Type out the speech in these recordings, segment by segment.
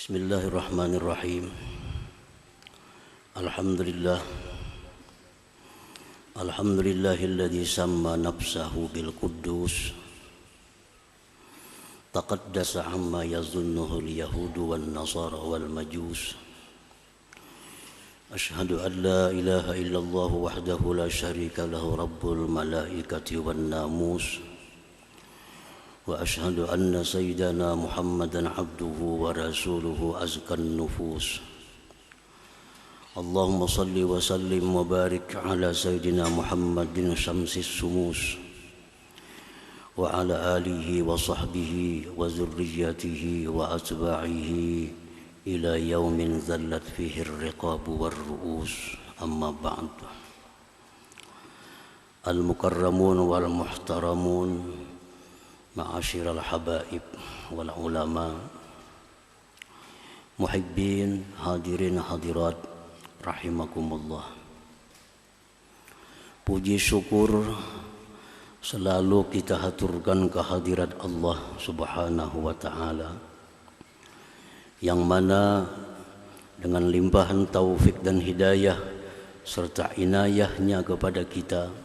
Bismillahirrahmanirrahim. Alhamdulillahilladzi samma nafsahu bil quddus taqaddasa amma yazunnuhu al-yahudu wan nasara wal majus. Ashhadu an la ilaha illallah wahdahu la syarika lahu rabbul malaikati wan namus. Wa ashhadu anna sayyidana Muhammadan abduhu wa rasuluhu azkan nufus. Allahumma salli wa sallim wa barik ala sayyidina Muhammadin syamsis sumus wa ala alihi wa sahbihi wa zurriyatihi wa atba'ihi ila yaumin zallat fihi ar-riqabu war-ru'us. Amma ba'du. Al-mukarramun wal muhtaramun, ma'asyiral habaib wal ulama, muhibbin, hadirin hadirat rahimakumullah. Puji syukur selalu kita haturkan kehadirat Allah Subhanahu wa ta'ala, yang mana dengan limpahan taufik dan hidayah serta inayahnya kepada kita,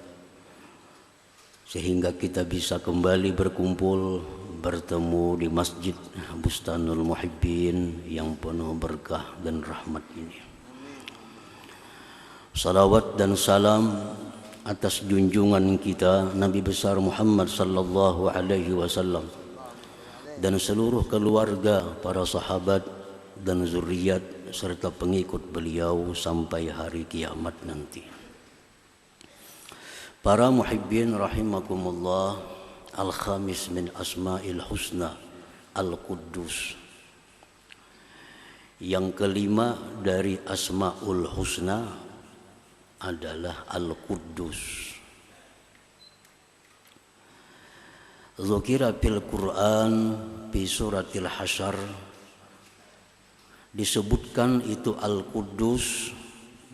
sehingga kita bisa kembali berkumpul bertemu di Masjid Bustanul Muhibbin yang penuh berkah dan rahmat ini. Salawat dan salam atas junjungan kita Nabi besar Muhammad sallallahu alaihi wasallam dan seluruh keluarga, para sahabat dan zuriat serta pengikut beliau sampai hari kiamat nanti. Para muhibbin rahimakumullah, al-khamis min asma'il husna al-quddus. Yang kelima dari asma'ul husna adalah al-quddus. Dzukira fil Quran fi suratil Hasyr, disebutkan itu al-quddus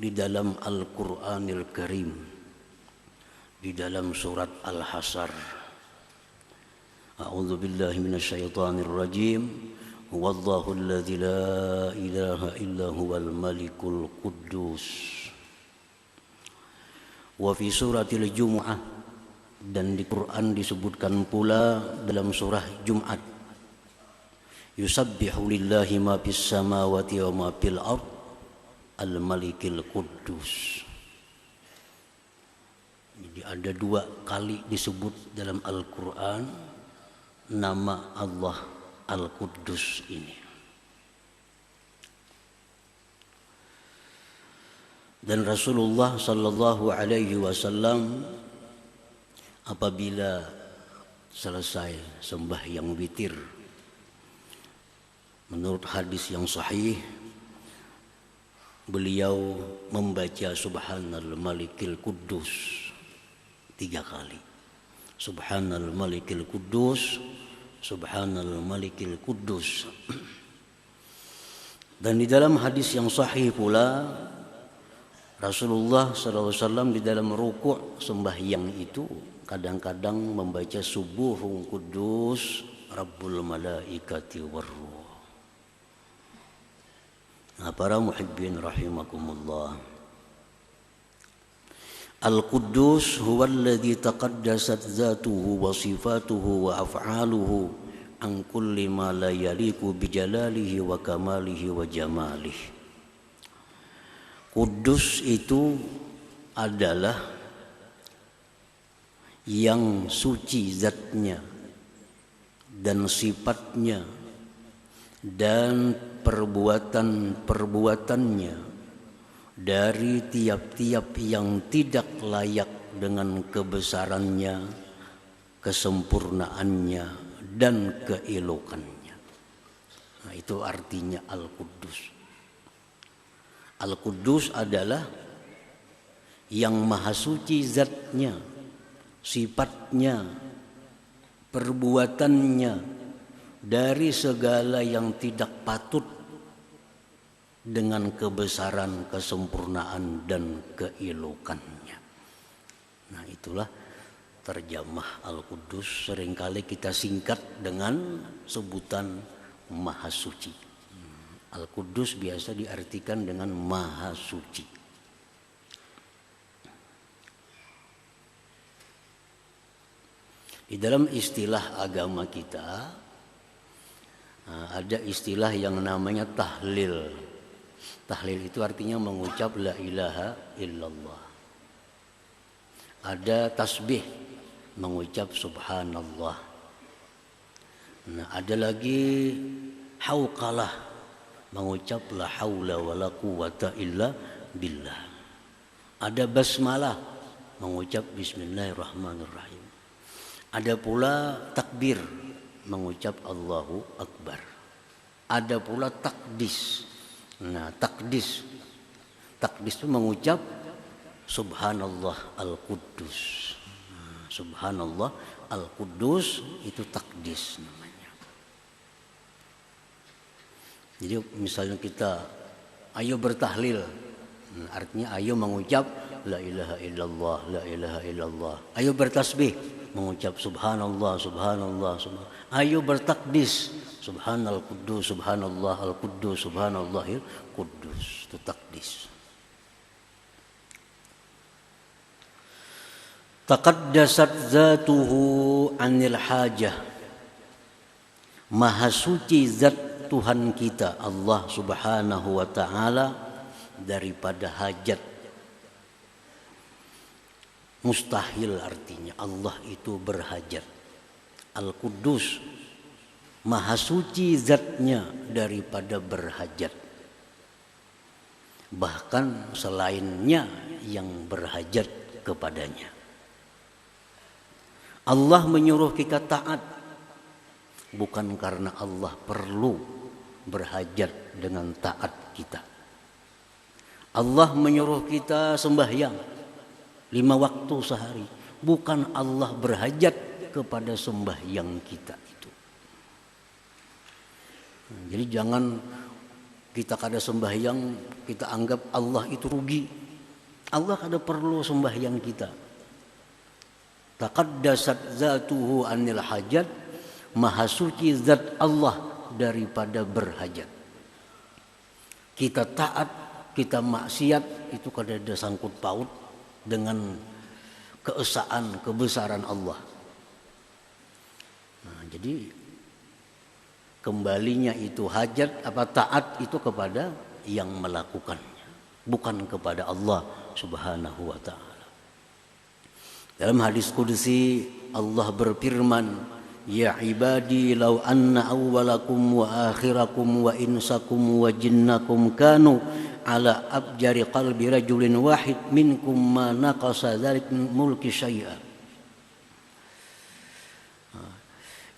di dalam Al-Qur'anil Karim, di dalam surat Al-Hasyr. A'udzu billahi minasyaitonir rajim. Huwallahu alladzi la ilaha illa huwal malikul quddus. Wa fi suratil Jumu'ah, dan di Quran disebutkan pula dalam surah Jumat, yusabbihu lillahi ma fis samawati wa ma fil ard al-malikil quddus. Jadi ada dua kali disebut dalam Al-Quran nama Allah Al-Quddus ini. Dan Rasulullah sallallahu alaihi wasallam apabila selesai sembahyang witir, menurut hadis yang sahih, beliau membaca Subhanal Malikil Quddus 3 kali. Subhanal Malikil Quddus, Subhanal Malikil Quddus. Dan di dalam hadis yang sahih pula, Rasulullah SAW di dalam rukuk sembahyang itu kadang-kadang membaca Subuhun Quddus Rabbul Malaikati Warruh. Nah, para muhibbin rahimakumullah, Al-Quddus huwa alladhi taqaddasat zatuhu wa sifatuhu wa af'aluhu an kulli ma la yaliku bijalalihi wa kamalihi wa jamalihi. Quddus itu adalah yang suci zatnya dan sifatnya dan perbuatan-perbuatannya dari tiap-tiap yang tidak layak dengan kebesarannya, kesempurnaannya, dan keelokannya. Nah, itu artinya Al-Quddus. Al-Quddus adalah yang maha suci zatnya, sifatnya, perbuatannya dari segala yang tidak patut dengan kebesaran, kesempurnaan, dan keelokannya. Nah, itulah terjemah Al-Quddus. Seringkali kita singkat dengan sebutan Maha Suci. Al-Quddus biasa diartikan dengan Maha Suci. Di dalam istilah agama kita ada istilah yang namanya tahlil. Tahlil itu artinya mengucap la ilaha illallah. Ada tasbih, mengucap subhanallah. Nah, ada lagi hauqalah, mengucap la haula wala quwata illa billah. Ada basmalah, mengucap bismillahirrahmanirrahim. Ada pula takbir, mengucap Allahu Akbar. Ada pula takdis. Nah, takdis itu mengucap subhanallah al-Quddus. Subhanallah al-Quddus itu takdis namanya. Jadi misalnya kita ayo bertahlil, artinya ayo mengucap la ilaha illallah, la ilaha illallah. Ayo bertasbih, mengucap subhanallah, subhanallah, subhanallah. Ayo bertakdis, subhanal quddus, subhanallah al quddus, subhanallahil quddus. Itu takdis. Taqaddasat zatuhu anil hajah. Maha suci zat Tuhan kita Allah Subhanahu wa taala daripada hajat. Mustahil artinya Allah itu berhajat. Al-Quddus Maha suci zatnya daripada berhajat. Bahkan selainnya yang berhajat kepadanya. Allah menyuruh kita taat bukan karena Allah perlu berhajat dengan taat kita. Allah menyuruh kita sembahyang 5 waktu sehari, bukan Allah berhajat kepada sembahyang kita itu. Jadi jangan kita kada sembahyang kita anggap Allah itu rugi. Allah kada perlu sembahyang kita. Taqaddasat zatuhu anil hajat. Maha suci zat Allah daripada berhajat. Kita taat, kita maksiat itu kada ada sangkut paut dengan keesaan, kebesaran Allah. Nah, jadi kembalinya itu hajat apa taat itu kepada yang melakukannya, bukan kepada Allah Subhanahu wa taala. Dalam hadis qudsi Allah berfirman, ya ibadi law anna awwalakum wa akhirakum wa insakum wa jinnakum kanu ala abjari qalbi rajulin wahid minkum ma naqasa dzalik min mulki syai'a.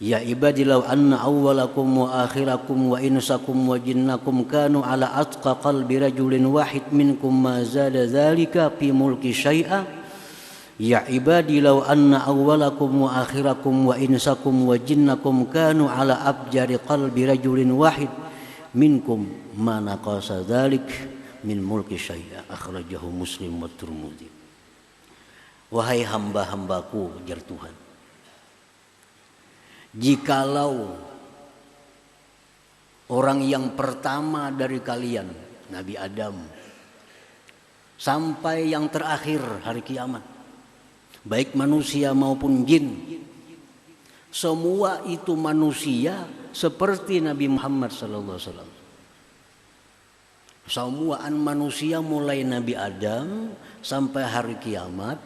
Ya ibadi law anna awwalakum wa akhirakum wa insakum wa jinnakum kanu ala atqa qalbi rajulin wahid minkum ma zada dzalika fi mulki syai'a. Ya ibadi law anna awwalakum wa akhirakum wa insakum wa jinnakum kanu ala abjari qalbi rajulin wahid minkum ma naqasa dzalik min mulki syai'a. Akhrajahu Muslim wa Tirmidzi. Wahai hamba-hambaku, jar Tuhan, jikalau orang yang pertama dari kalian, Nabi Adam, sampai yang terakhir hari kiamat, baik manusia maupun jin, semua itu manusia seperti Nabi Muhammad SAW. Semuaan manusia mulai Nabi Adam sampai hari kiamat,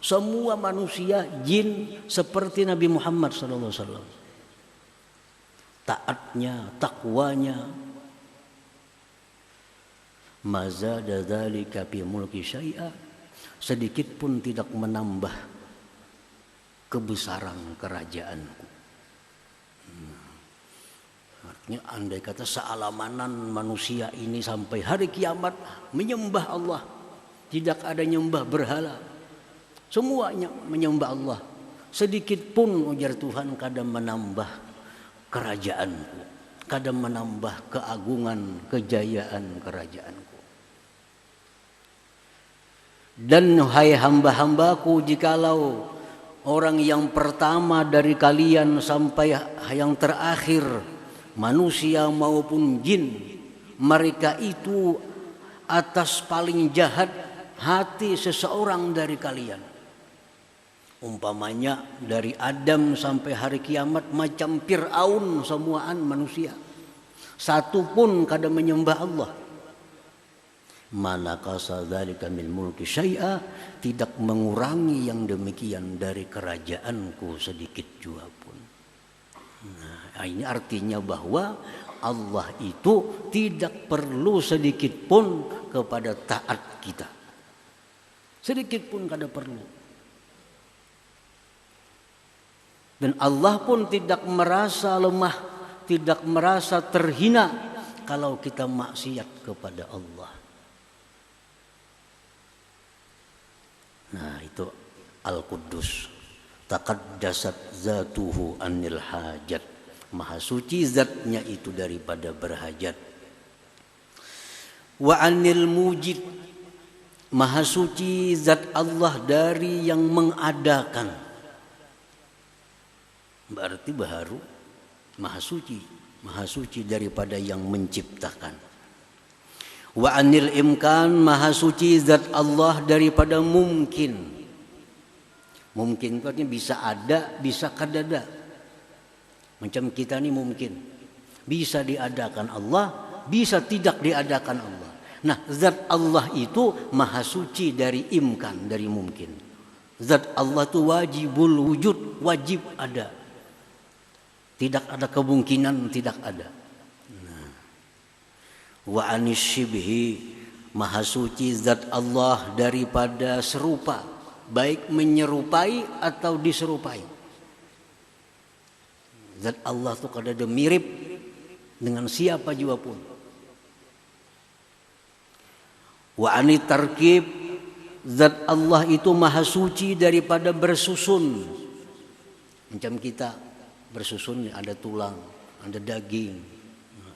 semua manusia jin seperti Nabi Muhammad SAW. Taatnya, takwanya, mazada dzalika fi mulki syai'a, sedikit pun tidak menambah kebesaran kerajaanku. Artinya andai kata sealamanan manusia ini sampai hari kiamat menyembah Allah, tidak ada nyembah berhala, semuanya menyembah Allah, sedikit pun ujar Tuhan kada menambah kerajaanku, kada menambah keagungan, kejayaan kerajaanku. Dan hai hamba-hambaku, jikalau orang yang pertama dari kalian sampai yang terakhir, manusia maupun jin, mereka itu atas paling jahat hati seseorang dari kalian. Umpamanya dari Adam sampai hari kiamat macam Fir'aun semuaan manusia. Satu pun kada menyembah Allah. Manakasa dzalika min mulki syai'a, tidak mengurangi yang demikian dari kerajaanku sedikit jua pun. Nah, ini artinya bahwa Allah itu tidak perlu sedikit pun kepada taat kita. Sedikit pun kada perlu. Dan Allah pun tidak merasa lemah, tidak merasa terhina kalau kita maksiat kepada Allah. Nah, itu Al-Quddus. Taqaddasat zatuhu anil hajat. Maha suci zatnya itu daripada berhajat. Wa anil mujid. Maha suci zat Allah dari yang mengadakan. Berarti baharu maha suci daripada yang menciptakan. Wa anil imkan, maha suci zat Allah daripada mungkin. Mungkin itu artinya bisa ada, bisa kadada. Macam kita ini mungkin bisa diadakan Allah, bisa tidak diadakan Allah. Nah, zat Allah itu maha suci dari imkan, dari mungkin. Zat Allah itu wajibul wujud, wajib ada. Tidak ada kemungkinan tidak ada. Nah. Wa anis syibhi, maha suci zat Allah daripada serupa, baik menyerupai atau diserupai. Zat Allah itu kada ada mirip dengan siapa juga pun. Wa anit tarkib, zat Allah itu maha suci daripada bersusun. Macam kita bersusun, ada tulang, ada daging,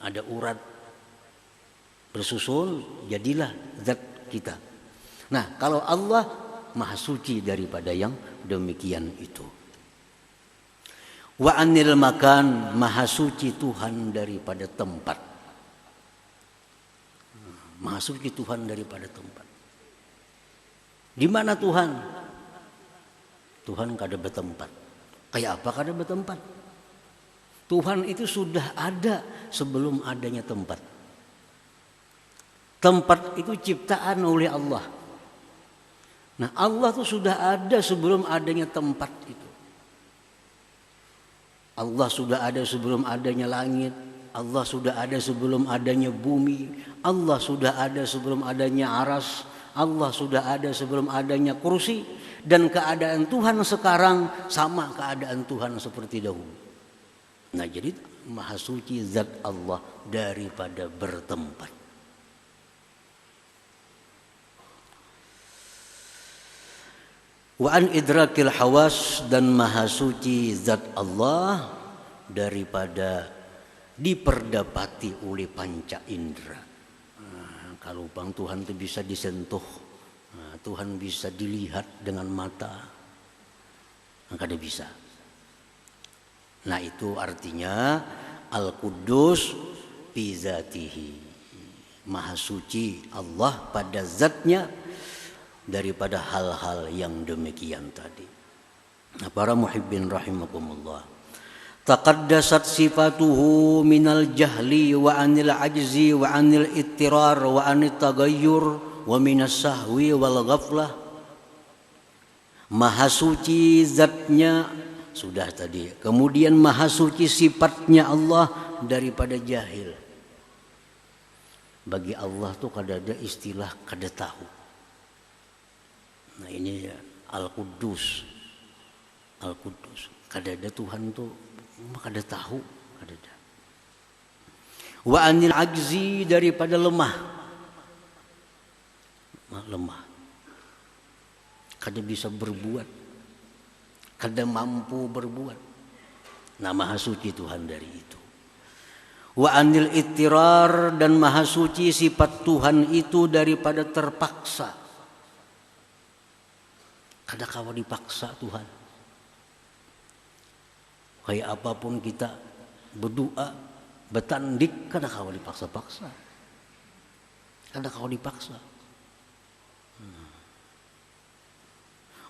ada urat. Bersusun jadilah zat kita. Nah, kalau Allah maha suci daripada yang demikian itu. Wa anil makan, maha suci Tuhan daripada tempat. Maha suci Tuhan daripada tempat. Di mana Tuhan? Tuhan kada bertempat. Kayak apa kada bertempat? Tuhan itu sudah ada sebelum adanya tempat. Tempat itu ciptaan oleh Allah. Nah, Allah itu sudah ada sebelum adanya tempat itu. Allah sudah ada sebelum adanya langit. Allah sudah ada sebelum adanya bumi. Allah sudah ada sebelum adanya aras. Allah sudah ada sebelum adanya kursi. Dan keadaan Tuhan sekarang sama keadaan Tuhan seperti dahulu. Nah, jadi maha suci zat Allah daripada bertempat. Wa an idrakil hawas, dan maha suci zat Allah daripada diperdapati oleh panca indera. Nah, kalau bang Tuhan itu bisa disentuh, nah, Tuhan bisa dilihat dengan mata, maka dia bisa. Nah, itu artinya Al-Quddus fi zatihi, maha suci Allah pada zatnya daripada hal-hal yang demikian tadi. Nah, para muhibbin rahimakumullah, taqaddasat sifatuhu minal jahli wa anil ajzi wa anil ittirar wa anil tagayyur wa minas sahwi wal ghaflah. Maha suci zatnya sudah tadi. Kemudian maha suci sifatnya Allah daripada jahil. Bagi Allah tuh kada ada istilah kada tahu. Nah, ini Al-Quddus. Al-Quddus. Kada ada Tuhan tuh kada tahu, kada ada. Wa anil ajzi, daripada lemah. Lemah. Kada bisa berbuat. Kada mampu berbuat. Nah, maha suci Tuhan dari itu. Wa anil ittirar, dan maha suci sifat Tuhan itu daripada terpaksa. Kada kawa dipaksa Tuhan. Kayak apapun kita berdoa, bertandik, kada kawa dipaksa-paksa. Karena kau dipaksa.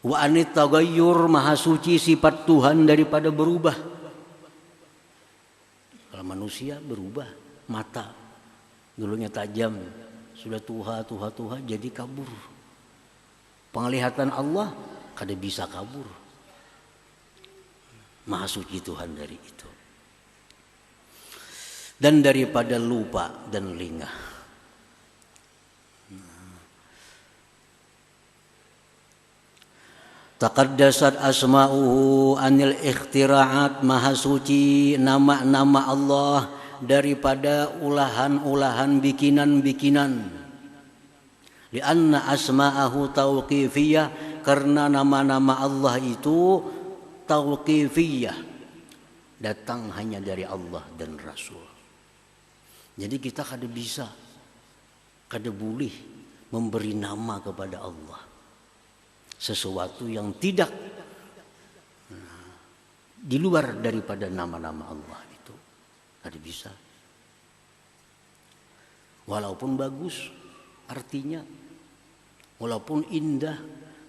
Wa anit tagayyur, maha suci sifat Tuhan daripada berubah. Kalau manusia berubah, mata dulunya tajam, sudah tuha jadi kabur. Penglihatan Allah kada bisa kabur. Maha suci Tuhan dari itu. Dan daripada lupa dan lengah. Taqaddasat asma'uhu anil ikhtira'at, maha suci nama-nama Allah daripada ulahan-ulahan bikinan-bikinan. Lianna asma'ahu tauqifiyah, karena nama-nama Allah itu tauqifiyah, datang hanya dari Allah dan Rasul. Jadi kita kada bisa, kada boleh memberi nama kepada Allah sesuatu yang tidak di luar daripada nama-nama Allah itu. Kada bisa. Walaupun bagus artinya, walaupun indah,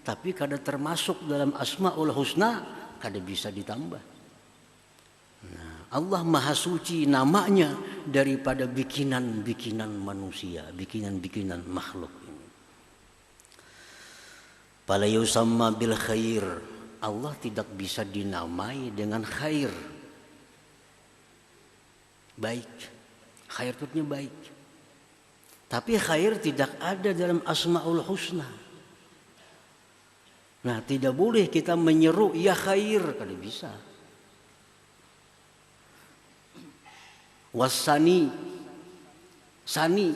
tapi kada termasuk dalam Asmaul Husna, kada bisa ditambah. Allah maha suci namanya daripada bikinan-bikinan manusia, bikinan-bikinan makhluk. Fala yusamma bil khair, Allah tidak bisa dinamai dengan khair. Baik, khair itu baik. Tapi khair tidak ada dalam Asmaul Husna. Nah, tidak boleh kita menyeru ya khair, kada bisa. Wasani, sani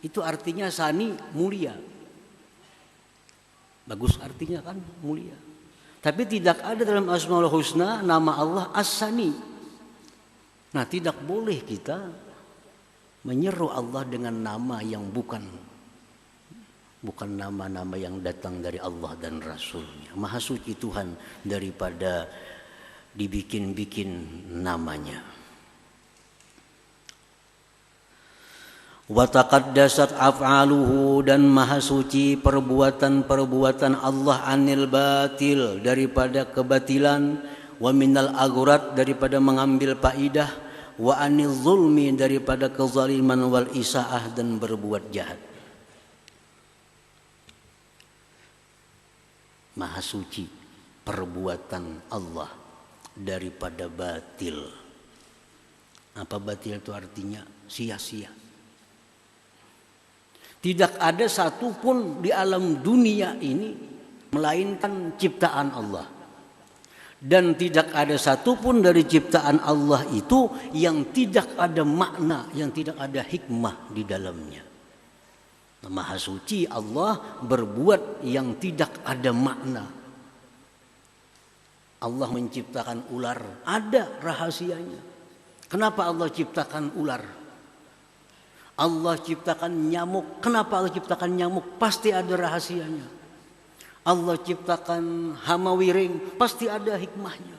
itu artinya sani mulia. Bagus artinya kan mulia. Tapi tidak ada dalam Asmaul Husna nama Allah As-Sani. Nah, tidak boleh kita menyeru Allah dengan nama yang bukan nama-nama yang datang dari Allah dan Rasulnya. Maha suci Tuhan daripada dibikin-bikin namanya. Wa taqaddasat af'aluhu, dan maha suci perbuatan-perbuatan Allah anil batil, daripada kebatilan, wa minal aghurat, daripada mengambil faidah, wa anil zulmi, daripada kezaliman, wal isaah, dan berbuat jahat. Maha suci perbuatan Allah daripada batil. Apa batil itu artinya? Sia-sia. Tidak ada satupun di alam dunia ini melainkan ciptaan Allah. Dan tidak ada satupun dari ciptaan Allah itu yang tidak ada makna, yang tidak ada hikmah di dalamnya. Maha suci Allah berbuat yang tidak ada makna. Allah menciptakan ular, ada rahasianya. Kenapa Allah ciptakan ular? Allah ciptakan nyamuk. Kenapa Allah ciptakan nyamuk? Pasti ada rahasianya. Allah ciptakan hama wiring, pasti ada hikmahnya.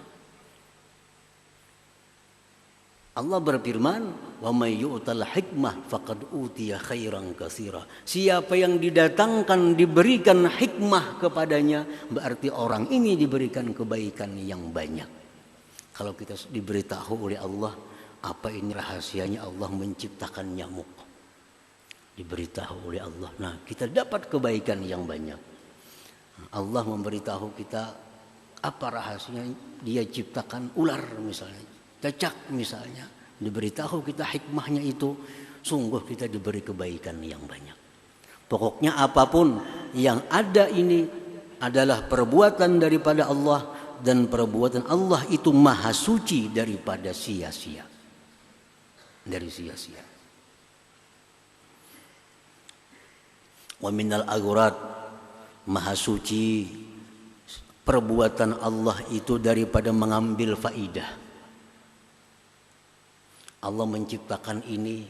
Allah berfirman, "Wa may yu'tal hikmah faqad utiya khairan katsira." Siapa yang didatangkan, diberikan hikmah kepadanya, berarti orang ini diberikan kebaikan yang banyak. Kalau kita diberitahu oleh Allah, apa ini rahasianya Allah menciptakan nyamuk? Diberitahu oleh Allah. Nah, kita dapat kebaikan yang banyak. Allah memberitahu kita apa rahasianya dia ciptakan ular misalnya, cacak misalnya. Diberitahu kita hikmahnya itu, sungguh kita diberi kebaikan yang banyak. Pokoknya apapun yang ada ini adalah perbuatan daripada Allah, dan perbuatan Allah itu maha suci daripada sia-sia. Dari sia-sia. Wa minal aghurat, maha suci perbuatan Allah itu daripada mengambil faidah. Allah menciptakan ini,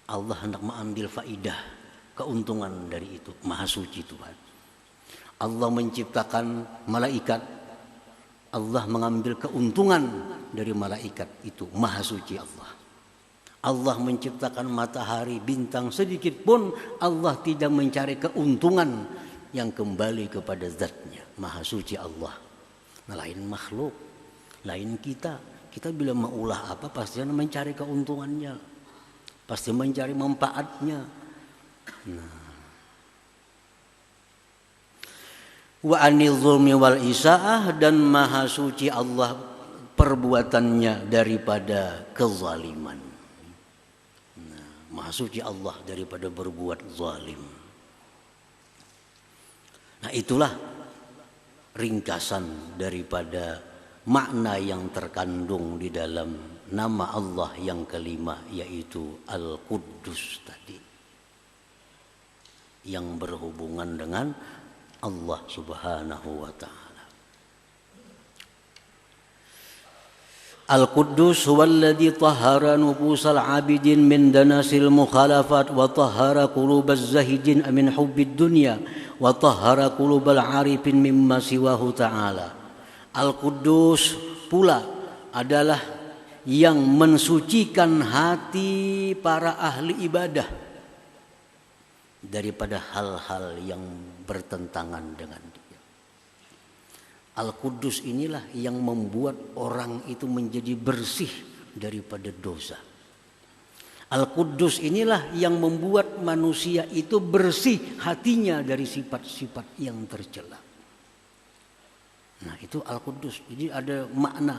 Allah hendak mengambil faidah, keuntungan dari itu. Maha suci Tuhan. Allah menciptakan malaikat, Allah mengambil keuntungan dari malaikat itu. Maha suci Allah. Allah menciptakan matahari, bintang, sedikit pun Allah tidak mencari keuntungan yang kembali kepada zatnya. Maha suci Allah. Nah, lain makhluk, lain kita. Kita bila maulah apa pasti mencari keuntungannya, pasti mencari manfaatnya. Nah. Wa anil zulmi wal isaah, dan maha suci Allah perbuatannya daripada kezaliman. Nah, maha suci Allah daripada berbuat zalim. Nah, itulah ringkasan daripada makna yang terkandung di dalam nama Allah yang kelima, yaitu Al-Quddus tadi, yang berhubungan dengan Allah Subhanahu wa ta'ala. Al-Quddus huwallazi tahhara nufusal abidin min danasil mukhalafat wa tahhara qulubaz zahidin min hubbid dunya wa tahhara qulubal arifin mimma siwahu ta'ala. Al-Quddus pula adalah yang mensucikan hati para ahli ibadah daripada hal-hal yang bertentangan dengan dia. Al-Quddus inilah yang membuat orang itu menjadi bersih daripada dosa. Al-Quddus inilah yang membuat manusia itu bersih hatinya dari sifat-sifat yang tercela. Nah, itu Al-Quddus. Jadi ada makna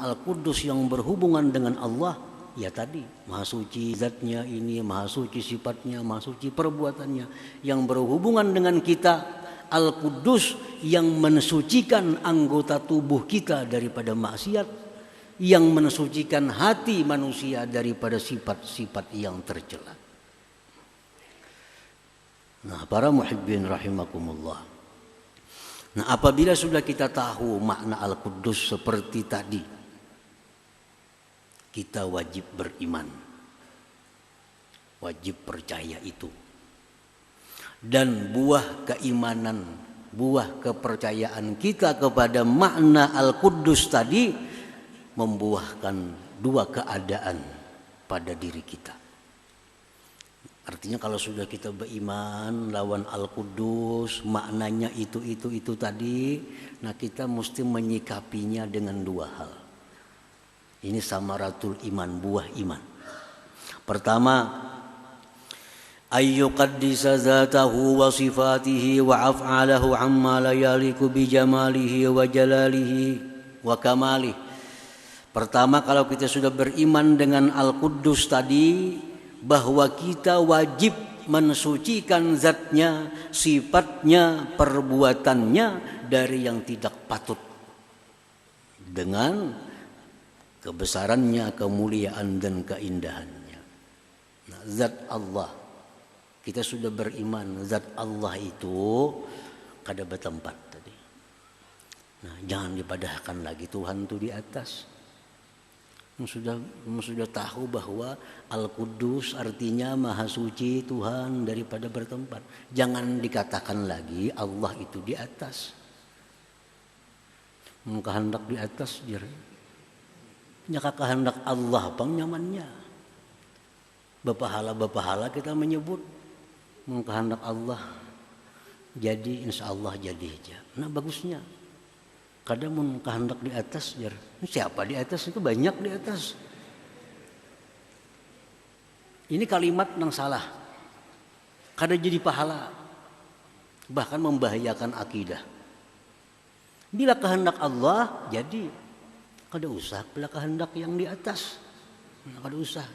Al-Quddus yang berhubungan dengan Allah. Ya tadi, maha suci zatnya ini, maha suci sifatnya, maha suci perbuatannya. Yang berhubungan dengan kita, Al-Quddus yang mensucikan anggota tubuh kita daripada maksiat, yang mensucikan hati manusia daripada sifat-sifat yang tercela. Nah, para muhibbin rahimakumullah. Nah, apabila sudah kita tahu makna Al-Quddus seperti tadi, kita wajib beriman, wajib percaya itu. Dan buah keimanan, buah kepercayaan kita kepada makna Al-Quddus tadi membuahkan dua keadaan pada diri kita. Artinya kalau sudah kita beriman lawan Al-Quddus, maknanya itu tadi, nah kita mesti menyikapinya dengan dua hal. Ini samaratul iman, buah iman. Pertama, ayyuqaddisa zatahu wa sifatihi wa af'alahu amma la yaliku bi jamalihi wa jalalihi wa kamalih. Pertama, kalau kita sudah beriman dengan Al-Quddus tadi, bahwa kita wajib mensucikan zatnya, sifatnya, perbuatannya dari yang tidak patut, dengan kebesarannya, kemuliaan dan keindahannya. Nah, zat Allah, kita sudah beriman zat Allah itu kada bertempat tadi. Nah, jangan dipadahkan lagi Tuhan itu di atas. Sudah tahu bahwa Al-Quddus artinya maha suci Tuhan daripada bertempat. Jangan dikatakan lagi Allah itu di atas. Kehendak di atas jadi. Nyaka kehendak Allah pang nyamannya. Bepahala kita menyebut kehendak Allah jadi, insya Allah jadi aja. Nah, bagusnya kadang mun kehendak di atas jar. Siapa di atas? Itu banyak di atas. Ini kalimat yang salah. Kada jadi pahala, bahkan membahayakan akidah. Bila kehendak Allah jadi, kada usah bila kehendak yang di atas. Kada usah.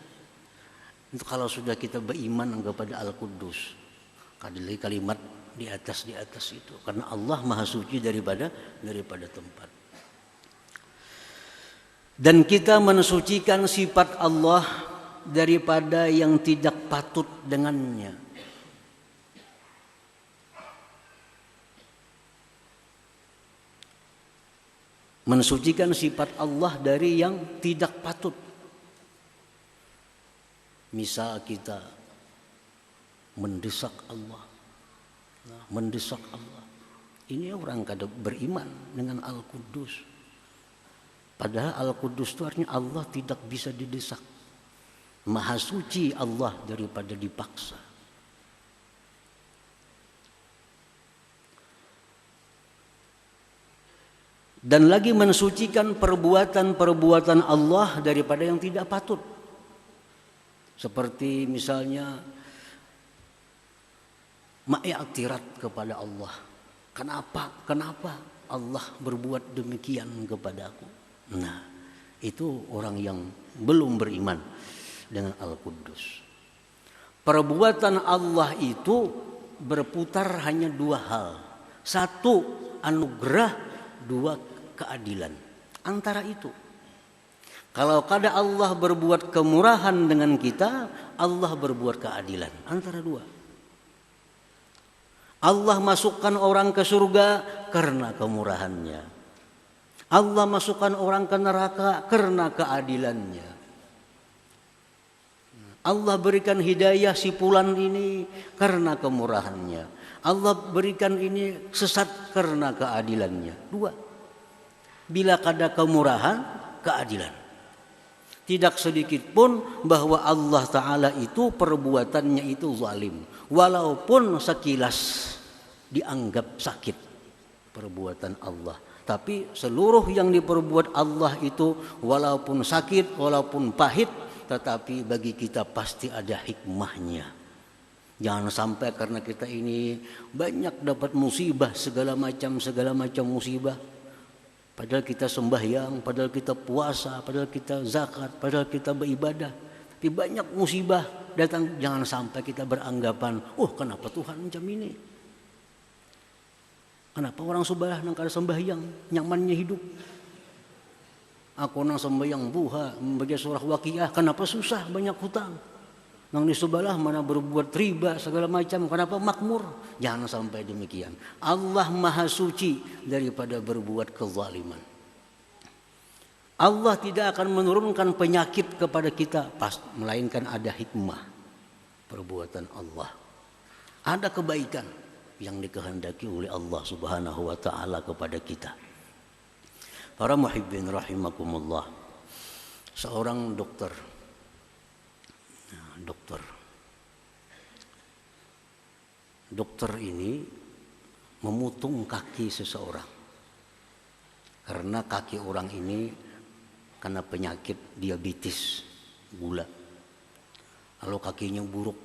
Itu kalau sudah kita beriman kepada Al-Quddus, kada lagi kalimat di atas itu, karena Allah maha suci daripada tempat. Dan kita mensucikan sifat Allah daripada yang tidak patut dengannya. Mensucikan sifat Allah dari yang tidak patut. Misal kita mendesak Allah. Mendesak Allah. Ini orang kada beriman dengan Al-Quddus. Padahal Al-Quddus itu artinya Allah tidak bisa didesak. Maha suci Allah daripada dipaksa. Dan lagi mensucikan perbuatan-perbuatan Allah daripada yang tidak patut. Seperti misalnya ma'iktirat kepada Allah. Kenapa Allah berbuat demikian kepadaku? Nah, itu orang yang belum beriman dengan Al-Quddus. Perbuatan Allah itu berputar hanya dua hal. Satu, anugerah. Dua, keadilan. Antara itu, kalau kada Allah berbuat kemurahan dengan kita, Allah berbuat keadilan. Antara dua. Allah masukkan orang ke surga karena kemurahannya. Allah masukkan orang ke neraka karena keadilannya. Allah berikan hidayah si fulan ini karena kemurahannya. Allah berikan ini sesat karena keadilannya. Dua. Bila kada kemurahan, keadilan. Tidak sedikit pun bahwa Allah Ta'ala itu perbuatannya itu zalim. Walaupun sekilas dianggap sakit perbuatan Allah. Tapi seluruh yang diperbuat Allah itu walaupun sakit, walaupun pahit, tetapi bagi kita pasti ada hikmahnya. Jangan sampai karena kita ini banyak dapat musibah, segala macam musibah. Padahal kita sembahyang, padahal kita puasa, padahal kita zakat, padahal kita beribadah. Tapi banyak musibah datang, jangan sampai kita beranggapan, kenapa Tuhan macam ini? Kenapa orang sebelah nang kada sembahyang, nyamannya hidup? Aku nang sembahyang buha, membaca surah Waqiah, kenapa susah, banyak hutang? Nang di sebelah mana berbuat riba segala macam, kenapa makmur? Jangan sampai demikian. Allah Maha Suci daripada berbuat kezaliman. Allah tidak akan menurunkan penyakit kepada kita, melainkan ada hikmah perbuatan Allah. Ada kebaikan yang dikehendaki oleh Allah Subhanahu wa taala kepada kita. Para muhibbin rahimakumullah. Seorang dokter ini memutung kaki seseorang karena kaki orang ini kena penyakit diabetes, gula, lalu kakinya buruk.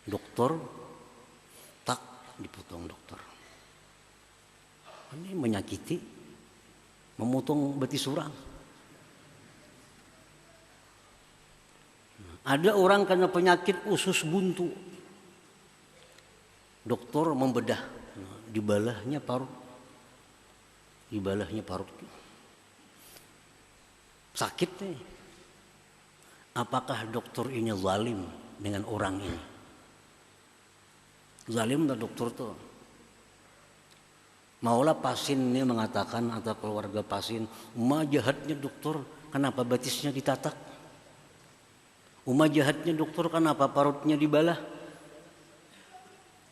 Dokter tak dipotong dokter. Ini menyakiti, memotong betis orang. Ada orang kena penyakit usus buntu. Dokter membedah, dibalahnya parut. Sakit nih. Apakah dokter ini zalim dengan orang ini? Zalim tak dokter tuh? Maulah pasien ini mengatakan atau keluarga pasien, jahatnya dokter, kenapa betisnya ditatak? Jahatnya dokter, kenapa parutnya dibalah?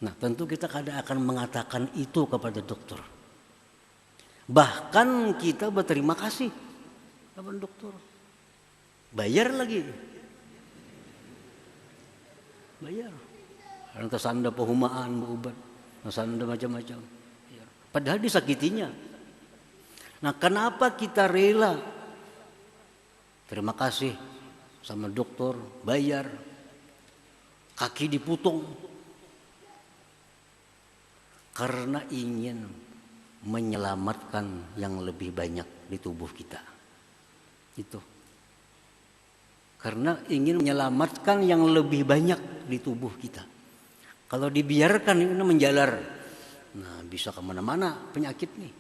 Nah, tentu kita kadang akan mengatakan itu kepada dokter. Bahkan kita berterima kasih kepada dokter. Bayar lagi. Bayar. Karena sanda pehumaan, berobat, sanda macam-macam. Padahal disakitinya. Nah, kenapa kita rela? Terima kasih sama dokter, bayar, kaki dipotong, karena ingin menyelamatkan yang lebih banyak di tubuh kita. Itu. Karena ingin menyelamatkan yang lebih banyak di tubuh kita. Kalau dibiarkan ini menjalar, nah bisa kemana-mana penyakit nih.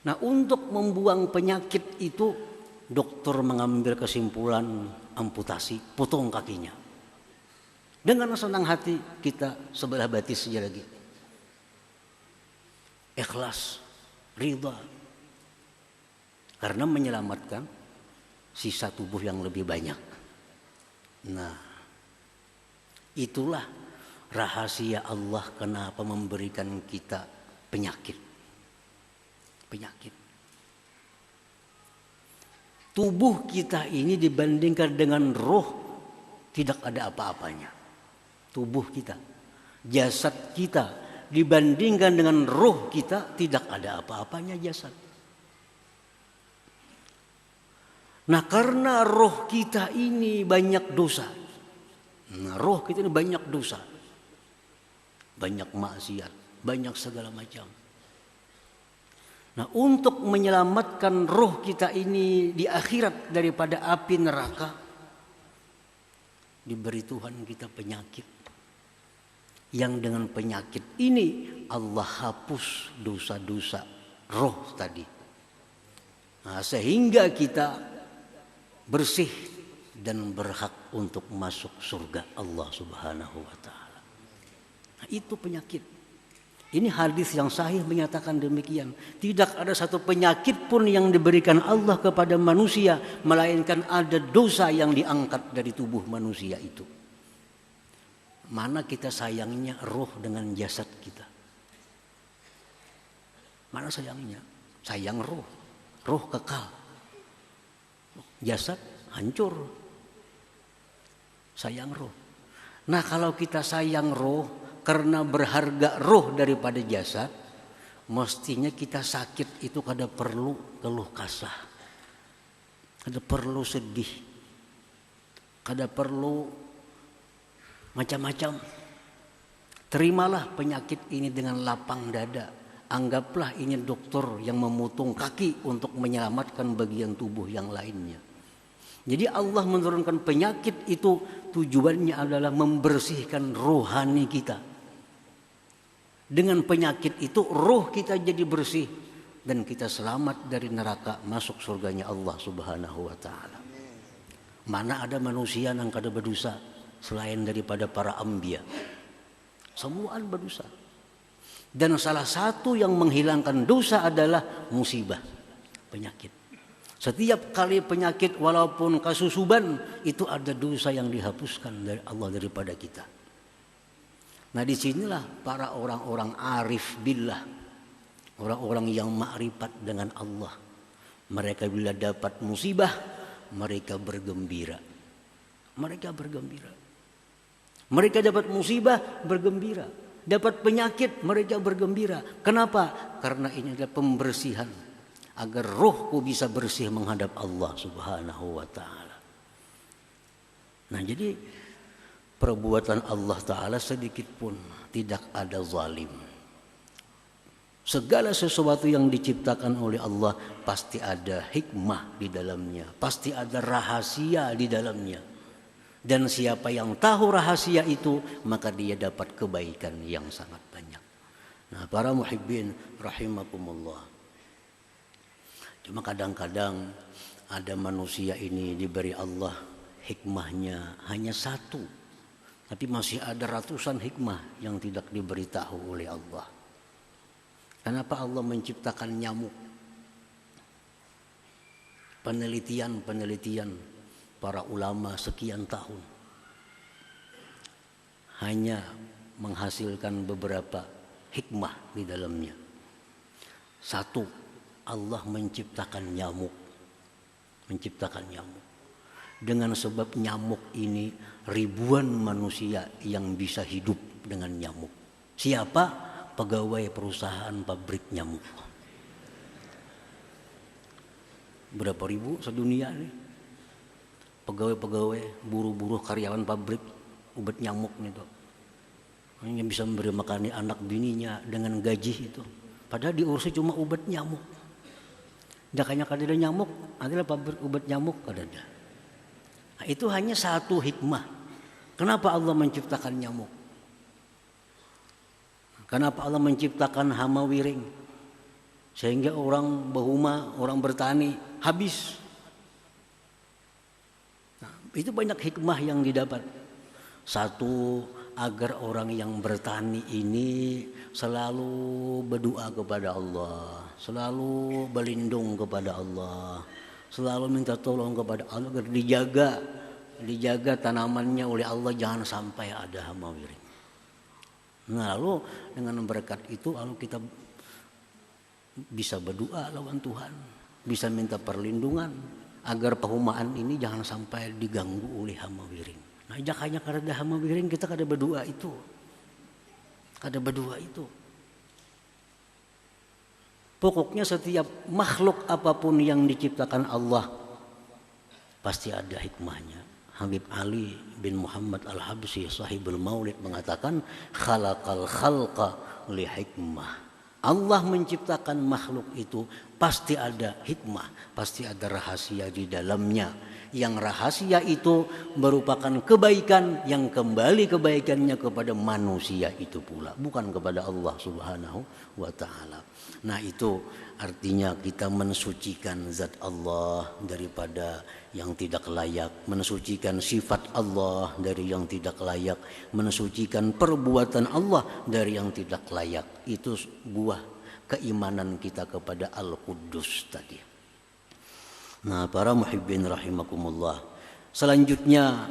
Nah, untuk membuang penyakit itu dokter mengambil kesimpulan amputasi, potong kakinya. Dengan senang hati kita sebelah batis saja lagi. Ikhlas, ridha. Karena menyelamatkan sisa tubuh yang lebih banyak. Nah, itulah rahasia Allah kenapa memberikan kita penyakit. Tubuh kita ini dibandingkan dengan roh tidak ada apa-apanya. Tubuh kita, jasad kita dibandingkan dengan roh kita tidak ada apa-apanya jasad. Nah, karena roh kita ini banyak dosa. Roh kita ini banyak dosa. Banyak maksiat, banyak segala macam. Nah, untuk menyelamatkan roh kita ini di akhirat daripada api neraka, diberi Tuhan kita penyakit. Yang dengan penyakit ini Allah hapus dosa-dosa roh tadi. Nah, sehingga kita bersih dan berhak untuk masuk surga Allah Subhanahu wa taala. Nah, itu penyakit. Ini hadis yang sahih menyatakan demikian. Tidak ada satu penyakit pun yang diberikan Allah kepada manusia, melainkan ada dosa yang diangkat dari tubuh manusia itu. Mana kita sayangnya roh dengan jasad kita? Mana sayangnya? Sayang roh. Roh kekal. Jasad hancur. Sayang roh. Nah, kalau kita sayang roh karena berharga roh daripada jasad, mestinya kita sakit itu kada perlu keluh kasah. Kada perlu sedih. Kada perlu macam-macam. Terimalah penyakit ini dengan lapang dada. Anggaplah ini dokter yang memutung kaki untuk menyelamatkan bagian tubuh yang lainnya. Jadi Allah menurunkan penyakit itu tujuannya adalah membersihkan rohani kita. Dengan penyakit itu roh kita jadi bersih dan kita selamat dari neraka masuk surganya Allah Subhanahu wa taala. Mana ada manusia yang kada berdosa selain daripada para anbiya. Semua berdosa. Dan salah satu yang menghilangkan dosa adalah musibah, penyakit. Setiap kali penyakit walaupun kasusuban itu ada dosa yang dihapuskan dari Allah daripada kita. Nah, disinilah para orang-orang arif billah, orang-orang yang makrifat dengan Allah. Mereka bila dapat musibah, mereka bergembira. Mereka bergembira. Mereka dapat musibah, bergembira. Dapat penyakit, mereka bergembira. Kenapa? Karena ini adalah pembersihan. Agar rohku bisa bersih menghadap Allah Subhanahu wa ta'ala. Nah, jadi perbuatan Allah Ta'ala sedikit pun tidak ada zalim. Segala sesuatu yang diciptakan oleh Allah pasti ada hikmah di dalamnya. Pasti ada rahasia di dalamnya. Dan siapa yang tahu rahasia itu, maka dia dapat kebaikan yang sangat banyak. Nah, para muhibbin rahimakumullah. Cuma kadang-kadang ada manusia ini diberi Allah hikmahnya hanya satu. Tapi masih ada ratusan hikmah yang tidak diberitahu oleh Allah. Kenapa Allah menciptakan nyamuk? Penelitian para ulama sekian tahun hanya menghasilkan beberapa hikmah di dalamnya. Satu, Allah menciptakan nyamuk. Dengan sebab nyamuk ini ribuan manusia yang bisa hidup dengan nyamuk. Siapa? Pegawai perusahaan pabrik nyamuk. Berapa ribu sedunia nih? Pegawai-pegawai, buruh-buruh, karyawan pabrik obat nyamuk nih tuh. Hanya bisa memberi makan anak bininya dengan gaji itu. Padahal diurusi cuma obat nyamuk. Dakanya kada ada nyamuk, adalah pabrik obat nyamuk kada ada. Nah, itu hanya satu hikmah. Kenapa Allah menciptakan nyamuk? Kenapa Allah menciptakan hama wiring? Sehingga orang berhuma, orang bertani habis. Nah, itu banyak hikmah yang didapat. Satu, agar orang yang bertani ini selalu berdoa kepada Allah, selalu berlindung kepada Allah, selalu minta tolong kepada Allah agar dijaga tanamannya oleh Allah, jangan sampai ada hama wiring. Nah, lalu dengan berkat itu lalu kita bisa berdoa lawan Tuhan, bisa minta perlindungan agar perumahan ini jangan sampai diganggu oleh hama wiring. Nah, jakanya kada hama wiring kita kada berdua itu. Kada berdua itu. Pokoknya setiap makhluk apapun yang diciptakan Allah pasti ada hikmahnya. Habib Ali bin Muhammad Al-Habsyi sahibul Maulid mengatakan khalaqal khalqa li hikmah. Allah menciptakan makhluk itu pasti ada hikmah, pasti ada rahasia di dalamnya. Yang rahasia itu merupakan kebaikan yang kembali kebaikannya kepada manusia itu pula, bukan kepada Allah Subhanahu wa taala. Nah, itu artinya kita mensucikan zat Allah daripada yang tidak layak, mensucikan sifat Allah dari yang tidak layak, mensucikan perbuatan Allah dari yang tidak layak. Itu buah keimanan kita kepada Al-Quddus tadi. Nah, para muhibbin rahimakumullah. Selanjutnya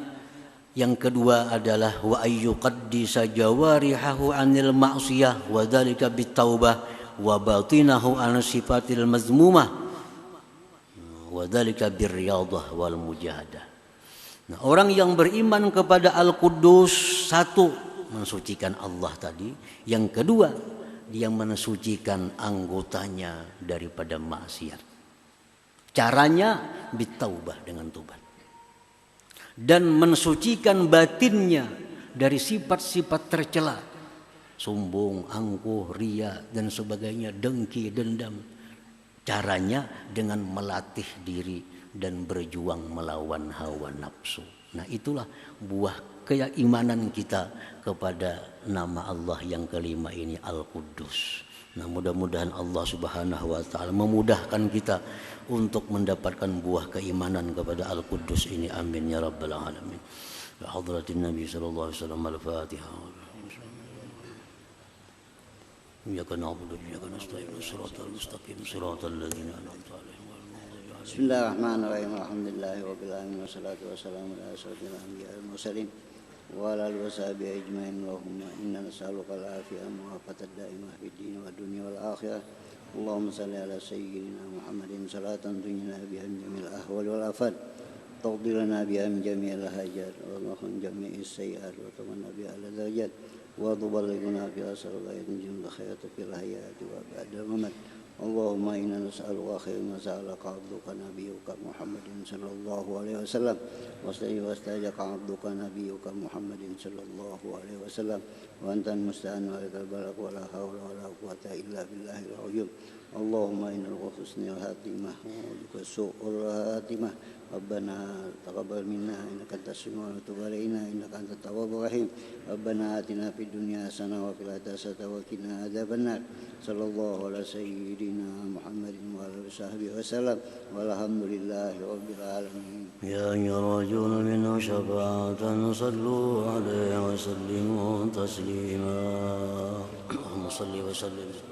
yang kedua adalah wa ayyuqaddisa jawarihahu 'anil ma'siyah wa dzalika bitaubah wa batinahu an sifatil mazmumah wa dzalika birriyadhah wal mujahadah. Nah, orang yang beriman kepada Al-Quddus, satu mensucikan Allah tadi, yang kedua dia mensucikan anggotanya daripada maksiat. Caranya bitaubah, dengan tobat. Dan mensucikan batinnya dari sifat-sifat tercela. Sombong, angkuh, ria dan sebagainya, dengki, dendam. Caranya dengan melatih diri dan berjuang melawan hawa nafsu. Nah, itulah buah keimanan kita kepada nama Allah yang kelima ini, Al-Quddus. Nah, mudah-mudahan Allah Subhanahu wa taala memudahkan kita untuk mendapatkan buah keimanan kepada Al-Quddus ini. Amin ya rabbal alamin. Ya hadratin Nabi sallallahu alaihi wasallam. Al-Fatihah. Iyyaka na'budu wa iyyaka nasta'in. Shiratal mustaqim. Shiratal ladzina an'amta 'alaihim ghairil maghdubi 'alaihim. Bismillahirrahmanirrahim. Alhamdulillahi rabbil alamin wassalatu wassalamu ala asyrofil anbiya'i wal mursalin wa ala alihi washabihi ajmain. Allahumma inna nas'aluka al-'afiyah wa al-mu'afata ad-da'imah fid din wad dunya wal akhirah. Allahumma salli ala sayyidina Muhammadin salatan tunjina biha min jamil ahwal wal afat, taqdi lana biha min jamil hajat, wa min jami'is sayyi'at, wa tamanna biha ala darajat, wa tuballighuna biha sallallahu jumla khairat fil hayati wa ba'da mamat. Allahumma inna nas'aluka khairan ma sa'alaka 'abduka nabiyyuka Muhammadin sallallahu alaihi wasallam wa wastajaka 'abduka nabiyyuka Muhammadin sallallahu alaihi wasallam wa anta musta'an wa lakal balagh wa la haula wa la quwwata illa billahil azim. Allahumma innal husnul khatimah wa bika su'ul khatimah. Rabbana taqabbal minna innaka antas samiul 'alim wa tub 'alaina innaka antat tawwabur rahim. Rabbana atina fid dunya hasanah wa fil akhirati hasanah wa qina adzabannar. Sallallahu ala sayyidina Muhammadin wa ala sahbihi wasallam walhamdulillahi rabbil alamin. Ya yarjuna minhu syafa'atan sallu alaihi wa sallimu taslima. Allahumma salli wa sallim